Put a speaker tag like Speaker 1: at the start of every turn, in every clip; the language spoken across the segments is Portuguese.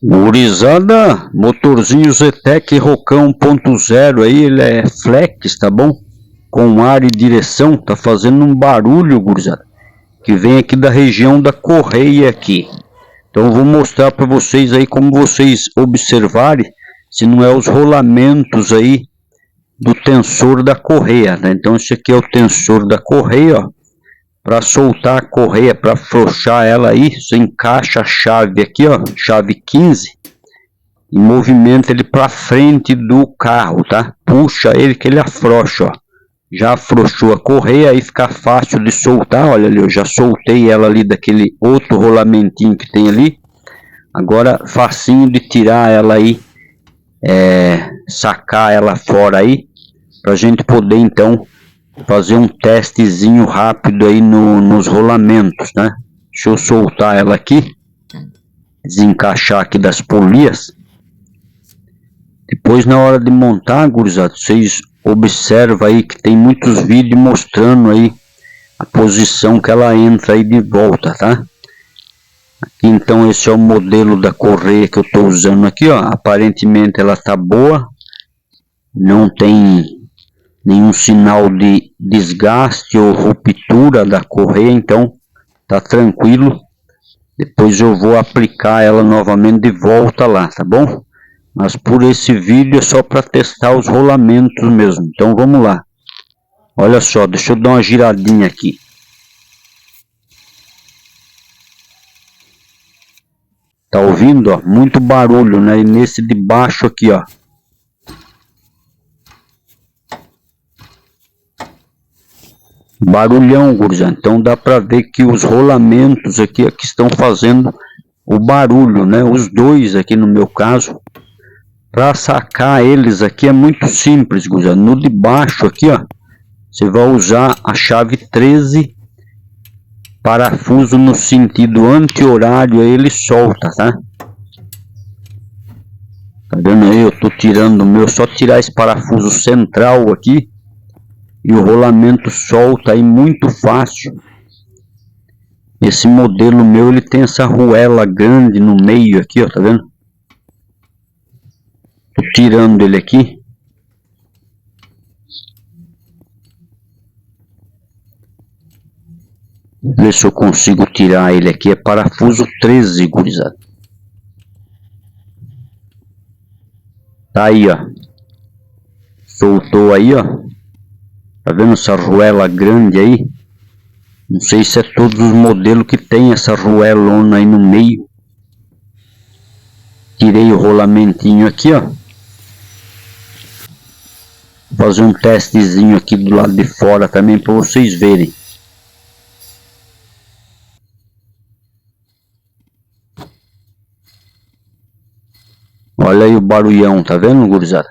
Speaker 1: Gurizada, motorzinho Zetec Rocão 1.0 aí, ele é flex, tá bom? Com ar e direção, tá fazendo um barulho, gurizada, que vem aqui da região da correia aqui. Então eu vou mostrar para vocês aí como vocês observarem se não é os rolamentos aí do tensor da correia, né? Então esse aqui é o tensor da correia, ó. Para soltar a correia, para afrouxar ela aí, você encaixa a chave aqui, ó, chave 15, e movimenta ele para frente do carro, tá? Puxa ele que ele afrouxa, ó. Já afrouxou a correia, aí fica fácil de soltar. Olha ali, eu já soltei ela ali daquele outro rolamentinho que tem ali. Agora facinho de tirar ela aí, sacar ela fora aí, pra gente poder então fazer um testezinho rápido aí nos rolamentos, né? Deixa eu soltar ela aqui, desencaixar aqui das polias. Depois, na hora de montar, gurizada, vocês observam aí que tem muitos vídeos mostrando aí a posição que ela entra aí de volta, tá? Aqui então esse é o modelo da correia que eu estou usando aqui, ó. Aparentemente ela tá boa, não tem nenhum sinal de desgaste ou ruptura da correia, então tá tranquilo. Depois eu vou aplicar ela novamente de volta lá, tá bom? Mas por esse vídeo é só para testar os rolamentos mesmo. Então vamos lá. Olha só, deixa eu dar uma giradinha aqui. Tá ouvindo, ó? Muito barulho, né? E nesse de baixo aqui, ó. Barulhão, gurizada. Então dá para ver que os rolamentos aqui estão fazendo o barulho, né? Os dois aqui no meu caso. Para sacar eles aqui é muito simples, gurizada. No de baixo aqui, ó, você vai usar a chave 13, parafuso no sentido anti-horário, aí ele solta, tá? Tá vendo aí? Eu tô tirando o meu, só tirar esse parafuso central aqui e o rolamento solta aí muito fácil. Esse modelo meu, ele tem essa arruela grande no meio aqui, ó, tá vendo? Tô tirando ele aqui. Ver se eu consigo tirar ele aqui. É parafuso 13, gurizada. Tá aí, ó. Soltou aí, ó. Tá vendo essa arruela grande aí? Não sei se é todos os modelos que tem essa arruelona aí no meio. Tirei o rolamentinho aqui, ó. Vou fazer um testezinho aqui do lado de fora também para vocês verem. Olha aí o barulhão, tá vendo, gurizada?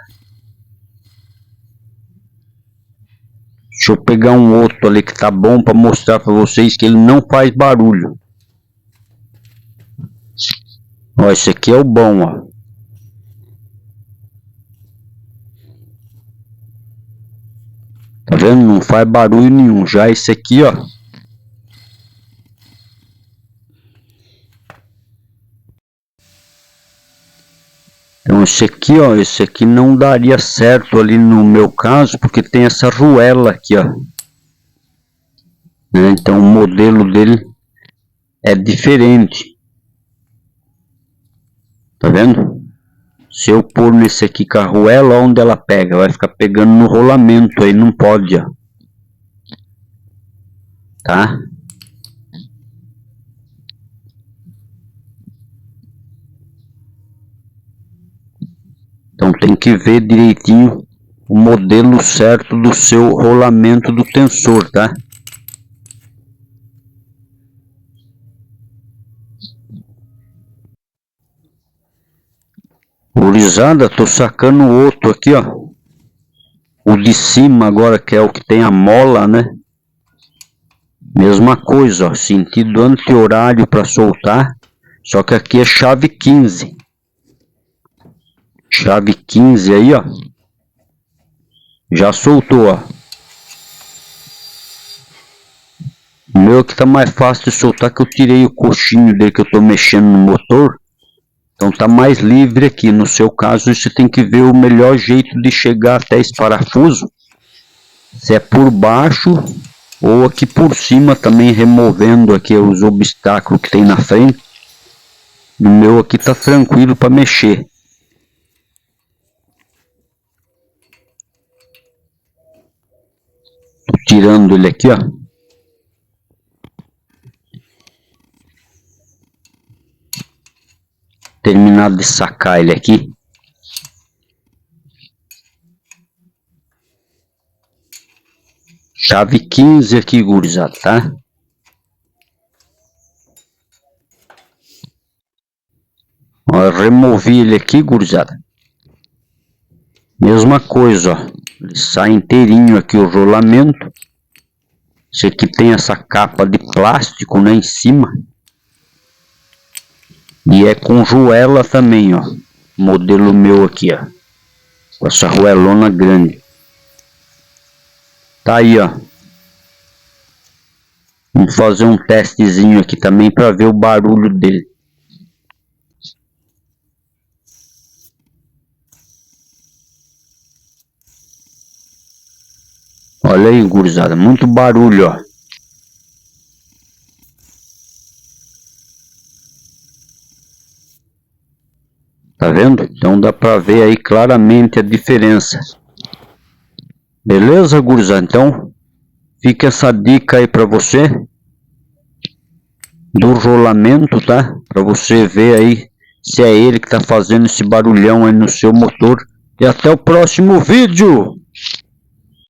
Speaker 1: Deixa eu pegar um outro ali que tá bom para mostrar para vocês que ele não faz barulho. Ó, esse aqui é o bom, ó. Tá vendo? Não faz barulho nenhum. Já esse aqui, ó. Então esse aqui, ó, esse aqui não daria certo ali no meu caso, porque tem essa arruela aqui, ó. Né? Então o modelo dele é diferente. Tá vendo? Se eu pôr nesse aqui com a arruela, onde ela pega? Vai ficar pegando no rolamento aí, não pode, ó. Tá? Então tem que ver direitinho o modelo certo do seu rolamento do tensor, tá? Gurizada, tô sacando o outro aqui, ó. O de cima agora, que é o que tem a mola, né? Mesma coisa, ó. Sentido anti-horário para soltar. Só que aqui é chave 15. Chave 15 aí, ó. Já soltou, ó. O meu aqui tá mais fácil de soltar, que eu tirei o coxinho dele que eu tô mexendo no motor. Então tá mais livre aqui. No seu caso, você tem que ver o melhor jeito de chegar até esse parafuso. Se é por baixo ou aqui por cima também, removendo aqui os obstáculos que tem na frente. No meu aqui tá tranquilo para mexer. Tô tirando ele aqui, ó. Terminado de sacar ele aqui. Chave 15 aqui, gurizada, tá? Ó, eu removi ele aqui, gurizada. Mesma coisa, ó. Ele sai inteirinho aqui o rolamento. Esse aqui tem essa capa de plástico, né, em cima. E é com joela também, ó. Modelo meu aqui, ó. Com essa roelona grande. Tá aí, ó. Vamos fazer um testezinho aqui também para ver o barulho dele. Olha aí, gurizada, muito barulho, ó. Tá vendo? Então dá para ver aí claramente a diferença. Beleza, gurizada? Então fica essa dica aí para você do rolamento, tá? Para você ver aí se é ele que tá fazendo esse barulhão aí no seu motor. E até o próximo vídeo!